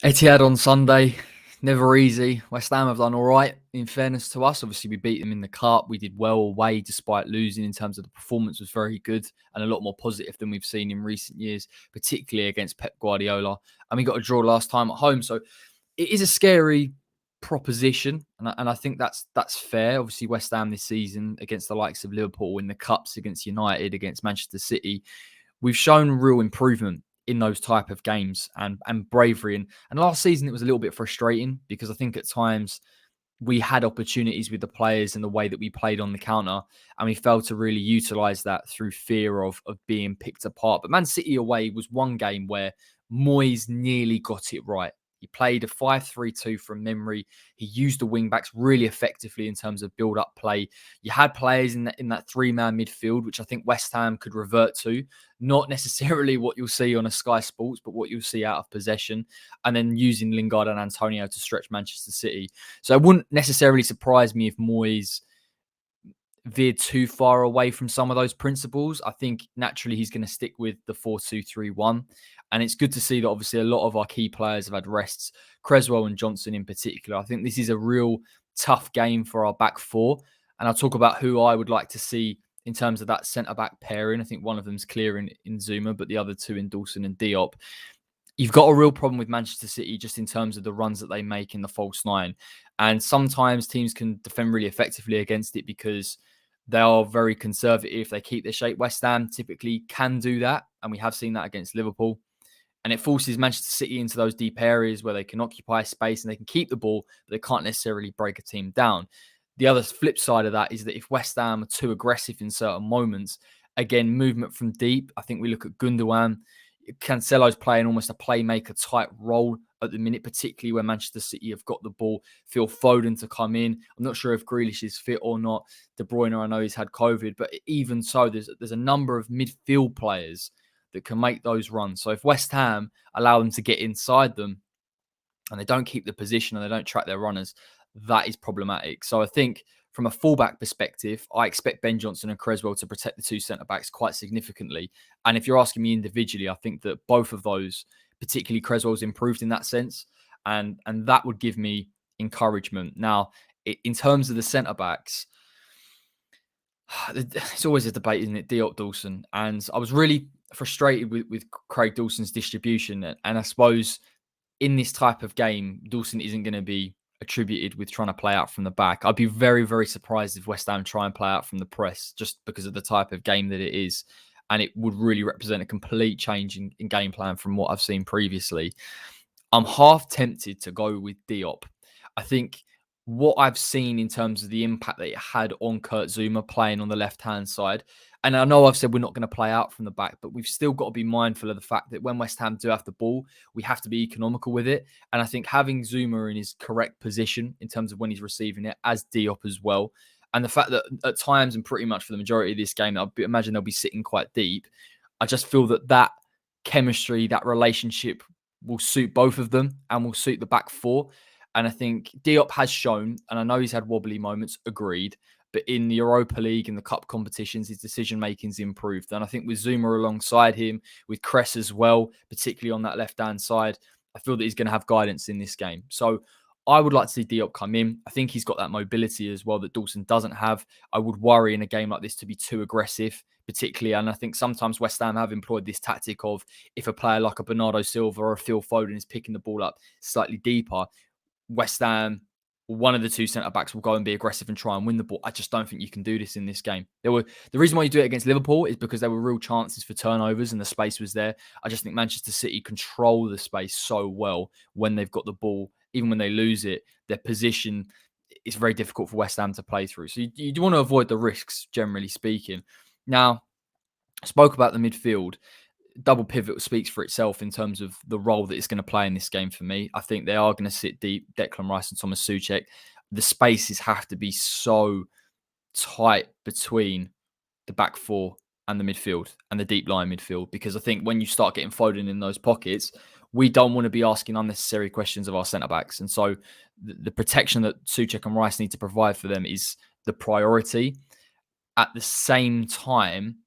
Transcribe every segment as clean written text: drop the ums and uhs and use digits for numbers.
Etihad on Sunday, never easy. West Ham have done all right, in fairness to us. Obviously, we beat them in the Cup. We did well away despite losing in terms of the performance was very good and a lot more positive than we've seen in recent years, particularly against Pep Guardiola. And we got a draw last time at home. So it is a scary proposition. And I think that's fair. Obviously, West Ham this season against the likes of Liverpool in the Cups, against United, against Manchester City, we've shown real improvement in those type of games and bravery. And last season it was a little bit frustrating because I think at times we had opportunities with the players and the way that we played on the counter, and we failed to really utilize that through fear of being picked apart. But Man City away was one game where Moyes nearly got it right. He played a 5-3-2 from memory. He used the wing backs really effectively in terms of build up play. You had players in that three-man midfield, which I think West Ham could revert to. Not necessarily what you'll see on a Sky Sports, but what you'll see out of possession. And then using Lingard and Antonio to stretch Manchester City. So it wouldn't necessarily surprise me if Moyes veered too far away from some of those principles. I think naturally he's going to stick with the 4-2-3-1. And it's good to see that obviously a lot of our key players have had rests, Creswell and Johnson in particular. I think this is a real tough game for our back four. And I'll talk about who I would like to see in terms of that centre-back pairing. I think one of them's clear in Zuma, but the other two in Dawson and Diop. You've got a real problem with Manchester City just in terms of the runs that they make in the false nine. And sometimes teams can defend really effectively against it because they are very conservative. They keep their shape. West Ham typically can do that. And we have seen that against Liverpool. And it forces Manchester City into those deep areas where they can occupy space and they can keep the ball, but they can't necessarily break a team down. The other flip side of that is that if West Ham are too aggressive in certain moments, again, movement from deep. I think we look at Gundogan. Cancelo's playing almost a playmaker type role at the minute, particularly when Manchester City have got the ball. Phil Foden to come in. I'm not sure if Grealish is fit or not. De Bruyne, I know he's had COVID, but even so, there's a number of midfield players that can make those runs. So if West Ham allow them to get inside them and they don't keep the position and they don't track their runners, that is problematic. So I think from a fullback perspective, I expect Ben Johnson and Creswell to protect the two centre-backs quite significantly. And if you're asking me individually, I think that both of those, particularly Creswell's improved in that sense. And that would give me encouragement. Now, in terms of the centre-backs, it's always a debate, isn't it? Diop Dawson. And I was really frustrated with Craig Dawson's distribution. And I suppose in this type of game, Dawson isn't going to be attributed with trying to play out from the back. I'd be very, very surprised if West Ham try and play out from the press just because of the type of game that it is. And it would really represent a complete change in game plan from what I've seen previously. I'm half tempted to go with Diop. I think what I've seen in terms of the impact that it had on Kurt Zuma playing on the left-hand side, and I know I've said we're not going to play out from the back, but we've still got to be mindful of the fact that when West Ham do have the ball, we have to be economical with it. And I think having Zuma in his correct position in terms of when he's receiving it, as Diop as well, and the fact that at times and pretty much for the majority of this game, I imagine they'll be sitting quite deep. I just feel that chemistry, that relationship will suit both of them and will suit the back four. And I think Diop has shown, and I know he's had wobbly moments, agreed, but in the Europa League and the cup competitions, his decision making's improved. And I think with Zuma alongside him, with Cress as well, particularly on that left-hand side, I feel that he's going to have guidance in this game. So I would like to see Diop come in. I think he's got that mobility as well that Dawson doesn't have. I would worry in a game like this to be too aggressive, particularly. And I think sometimes West Ham have employed this tactic of if a player like a Bernardo Silva or a Phil Foden is picking the ball up slightly deeper, West Ham, one of the two centre-backs will go and be aggressive and try and win the ball. I just don't think you can do this in this game. The reason why you do it against Liverpool is because there were real chances for turnovers and the space was there. I just think Manchester City control the space so well when they've got the ball. Even when they lose it, their position is very difficult for West Ham to play through. So you do want to avoid the risks, generally speaking. Now, I spoke about the midfield. Double pivot speaks for itself in terms of the role that it's going to play in this game for me. I think they are going to sit deep, Declan Rice and Thomas Souček. The spaces have to be so tight between the back four and the midfield and the deep line midfield, because I think when you start getting Foden in those pockets, we don't want to be asking unnecessary questions of our centre-backs. And so the protection that Souček and Rice need to provide for them is the priority. At the same time,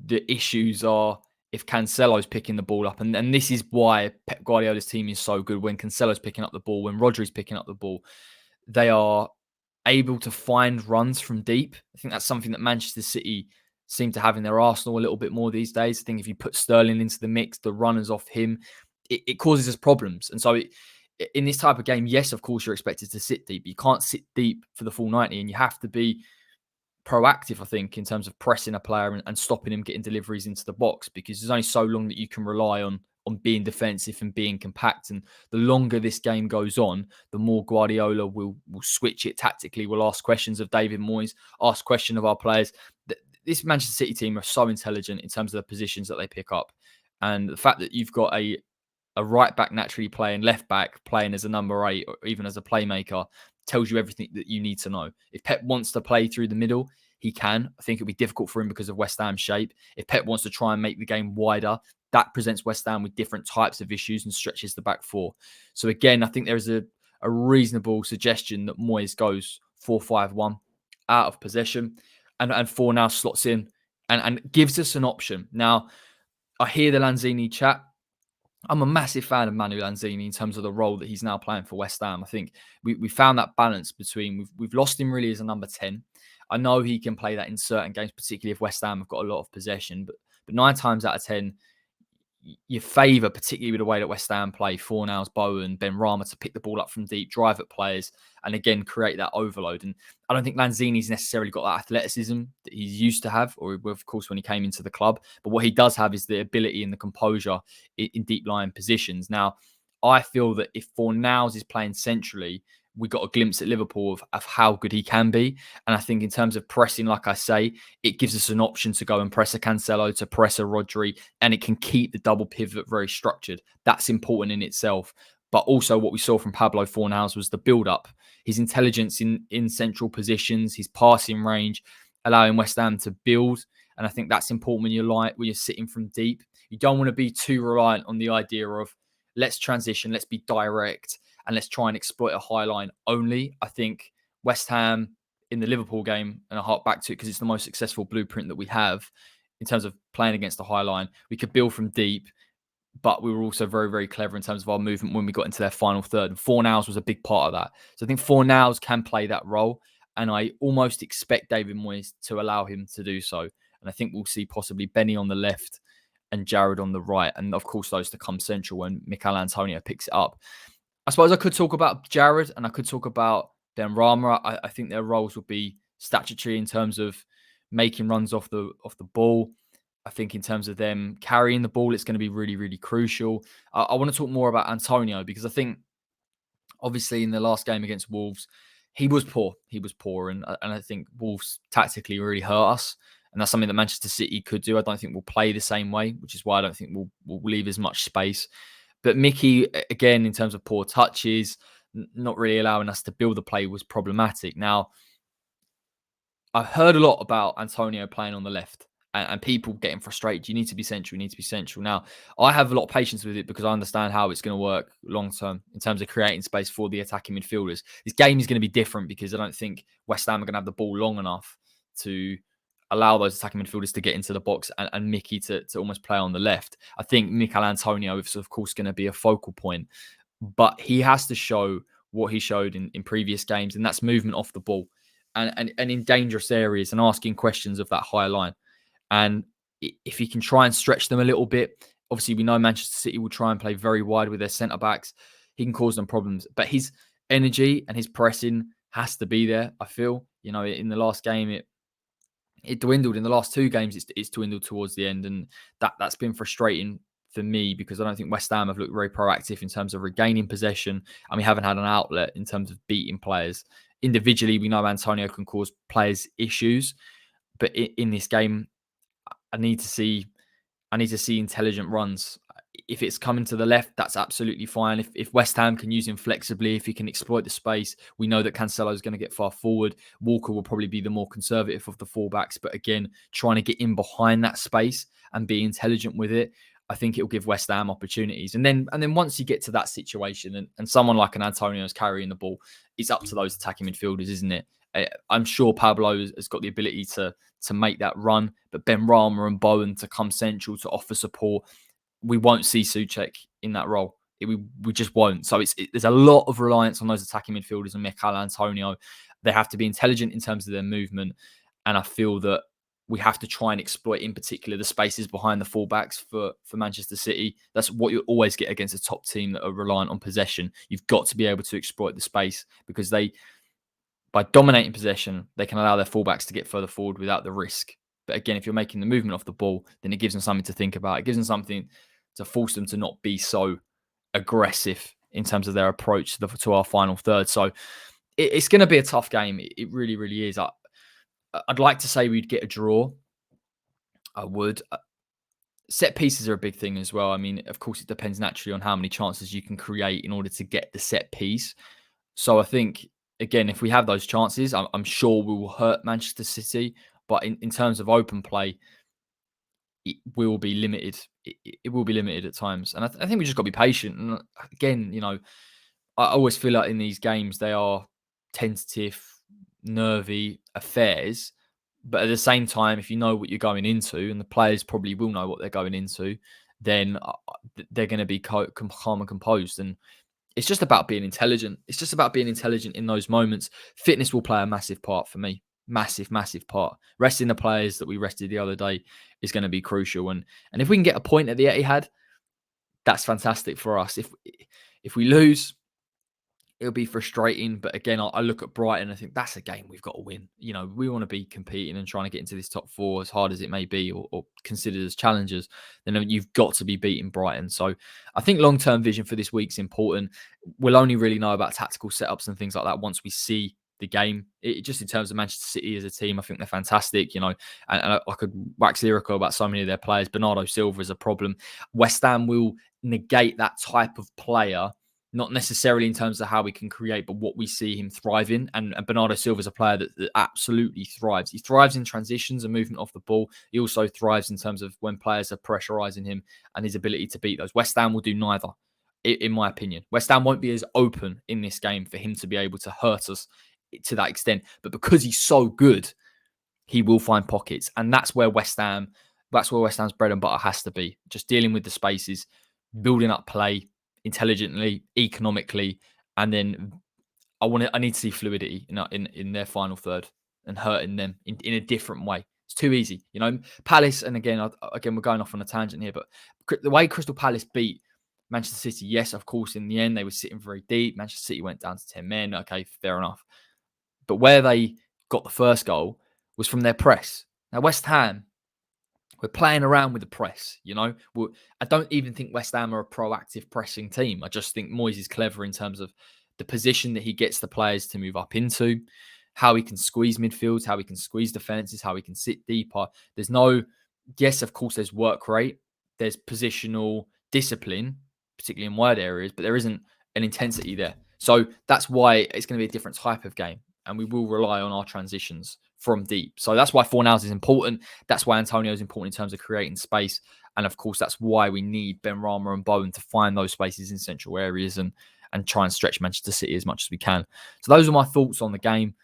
the issues are if Cancelo's picking the ball up. And this is why Pep Guardiola's team is so good. When Cancelo's picking up the ball, when Rodri's picking up the ball, they are able to find runs from deep. I think that's something that Manchester City seem to have in their arsenal a little bit more these days. I think if you put Sterling into the mix, the runners off him, it causes us problems. And so in this type of game, yes, of course, you're expected to sit deep. But you can't sit deep for the full 90, and you have to be proactive, I think, in terms of pressing a player and stopping him getting deliveries into the box, because there's only so long that you can rely on being defensive and being compact. And the longer this game goes on, the more Guardiola will switch it tactically. Will ask questions of David Moyes, ask questions of our players. This Manchester City team are so intelligent in terms of the positions that they pick up. And the fact that you've got a right back naturally playing, left back playing as a number 8 or even as a playmaker tells you everything that you need to know. If Pep wants to play through the middle, he can. I think it'll be difficult for him because of West Ham's shape. If Pep wants to try and make the game wider, that presents West Ham with different types of issues and stretches the back four. So again, I think there's a reasonable suggestion that Moyes goes 4-5-1 out of possession, and Fornals slots in and gives us an option. Now, I hear the Lanzini chat. I'm a massive fan of Manu Lanzini in terms of the role that he's now playing for West Ham. I think we found that balance between, we've lost him really as a number 10. I know he can play that in certain games, particularly if West Ham have got a lot of possession, but 9 times out of 10, you favour, particularly with the way that West Ham play, Fornals, Bowen, Benrahma, to pick the ball up from deep, drive at players, and again, create that overload. And I don't think Lanzini's necessarily got that athleticism that he's used to have, or of course, when he came into the club. But what he does have is the ability and the composure in deep lying positions. Now, I feel that if Fornals is playing centrally, we got a glimpse at Liverpool of how good he can be. And I think in terms of pressing, like I say, it gives us an option to go and press a Cancelo, to press a Rodri, and it can keep the double pivot very structured. That's important in itself. But also what we saw from Pablo Fornals was the build-up, his intelligence in central positions, his passing range, allowing West Ham to build. And I think that's important when you're sitting from deep. You don't want to be too reliant on the idea of let's transition, let's be direct, and let's try and exploit a high line only. I think West Ham in the Liverpool game, and I hark back to it because it's the most successful blueprint that we have in terms of playing against the high line. We could build from deep, but we were also very, very clever in terms of our movement when we got into their final third. And Fornals was a big part of that. So I think Fornals can play that role, and I almost expect David Moyes to allow him to do so. And I think we'll see possibly Benny on the left and Jared on the right. And of course, those to come central when Mikel Antonio picks it up. I suppose I could talk about Jared and I could talk about Benrahma. I think their roles would be statutory in terms of making runs off the ball. I think in terms of them carrying the ball, it's going to be really, really crucial. I want to talk more about Antonio because I think obviously in the last game against Wolves, he was poor. And I think Wolves tactically really hurt us. And that's something that Manchester City could do. I don't think we'll play the same way, which is why I don't think we'll leave as much space. But Mickey, again, in terms of poor touches, not really allowing us to build the play was problematic. Now, I've heard a lot about Antonio playing on the left and people getting frustrated. You need to be central. Now, I have a lot of patience with it because I understand how it's going to work long term in terms of creating space for the attacking midfielders. This game is going to be different because I don't think West Ham are going to have the ball long enough to allow those attacking midfielders to get into the box and Mickey to almost play on the left. I think Mikel Antonio is, of course, going to be a focal point, but he has to show what he showed in previous games, and that's movement off the ball and in dangerous areas and asking questions of that high line. And if he can try and stretch them a little bit, obviously we know Manchester City will try and play very wide with their centre-backs. He can cause them problems, but his energy and his pressing has to be there, I feel. You know, in the last game, it dwindled. In the last 2 games, it's dwindled towards the end. And that's been frustrating for me because I don't think West Ham have looked very proactive in terms of regaining possession. And we haven't had an outlet in terms of beating players. Individually, we know Antonio can cause players issues. But in this game, I need to see intelligent runs. If it's coming to the left, that's absolutely fine. If West Ham can use him flexibly, if he can exploit the space, we know that Cancelo is going to get far forward. Walker will probably be the more conservative of the fullbacks. But again, trying to get in behind that space and be intelligent with it, I think it will give West Ham opportunities. And then once you get to that situation and someone like an Antonio is carrying the ball, it's up to those attacking midfielders, isn't it? I'm sure Pablo has got the ability to make that run, but Ben Rama and Bowen to come central to offer support. We won't see Souček in that role. We just won't. So there's a lot of reliance on those attacking midfielders and Mikel Antonio. They have to be intelligent in terms of their movement, and I feel that we have to try and exploit, in particular, the spaces behind the fullbacks for Manchester City. That's what you always get against a top team that are reliant on possession. You've got to be able to exploit the space because by dominating possession, they can allow their fullbacks to get further forward without the risk. But again, if you're making the movement off the ball, then it gives them something to think about. It gives them something to force them to not be so aggressive in terms of their approach to our final third. So it's going to be a tough game. It really, really is. I'd like to say we'd get a draw. I would. Set pieces are a big thing as well. I mean, of course, it depends naturally on how many chances you can create in order to get the set piece. So I think, again, if we have those chances, I'm sure we will hurt Manchester City. But in terms of open play, it will be limited. It will be limited at times. And I think we just got to be patient. And again, I always feel like in these games, they are tentative, nervy affairs. But at the same time, if you know what you're going into, and the players probably will know what they're going into, then they're going to be calm and composed. And it's just about being intelligent. It's just about being intelligent in those moments. Fitness will play a massive part for me. Massive, massive part. Resting the players that we rested the other day is going to be crucial. And if we can get a point at the Etihad, that's fantastic for us. If we lose, it'll be frustrating. But again, I look at Brighton and I think that's a game we've got to win. We want to be competing and trying to get into this top four, as hard as it may be, or considered as challengers. Then you've got to be beating Brighton. So I think long-term vision for this week's important. We'll only really know about tactical setups and things like that once we see the game. Just in terms of Manchester City as a team, I think they're fantastic, and I could wax lyrical about so many of their players. Bernardo Silva is a problem. West Ham will negate that type of player, not necessarily in terms of how we can create, but what we see him thrive in. And Bernardo Silva is a player that absolutely thrives. He thrives in transitions and movement off the ball. He also thrives in terms of when players are pressurising him and his ability to beat those. West Ham will do neither, in my opinion. West Ham won't be as open in this game for him to be able to hurt us to that extent. But because he's so good, he will find pockets. And that's where West Ham's bread and butter has to be. Just dealing with the spaces, building up play intelligently, economically, and then I need to see fluidity in their final third and hurting them in a different way. It's too easy, Palace, and again we're going off on a tangent here, but the way Crystal Palace beat Manchester City, yes, of course, in the end they were sitting very deep. Manchester City went down to 10 men. Okay, fair enough. But where they got the first goal was from their press. Now West Ham, we're playing around with the press, I don't even think West Ham are a proactive pressing team. I just think Moyes is clever in terms of the position that he gets the players to move up into, how he can squeeze midfields, how he can squeeze defenses, how he can sit deeper. Yes, of course, there's work rate, there's positional discipline, particularly in wide areas, but there isn't an intensity there. So that's why it's going to be a different type of game. And we will rely on our transitions from deep. So that's why Fornals is important. That's why Antonio is important in terms of creating space. And of course, that's why we need Ben Rama and Bowen to find those spaces in central areas and try and stretch Manchester City as much as we can. So those are my thoughts on the game.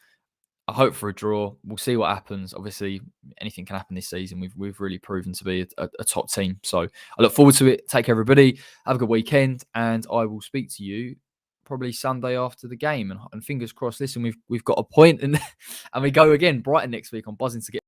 I hope for a draw. We'll see what happens. Obviously, anything can happen this season. We've really proven to be a top team. So I look forward to it. Take care, everybody. Have a good weekend. And I will speak to you probably Sunday after the game, and fingers crossed. Listen, we've got a point, and we go again. Brighton next week. I'm buzzing to get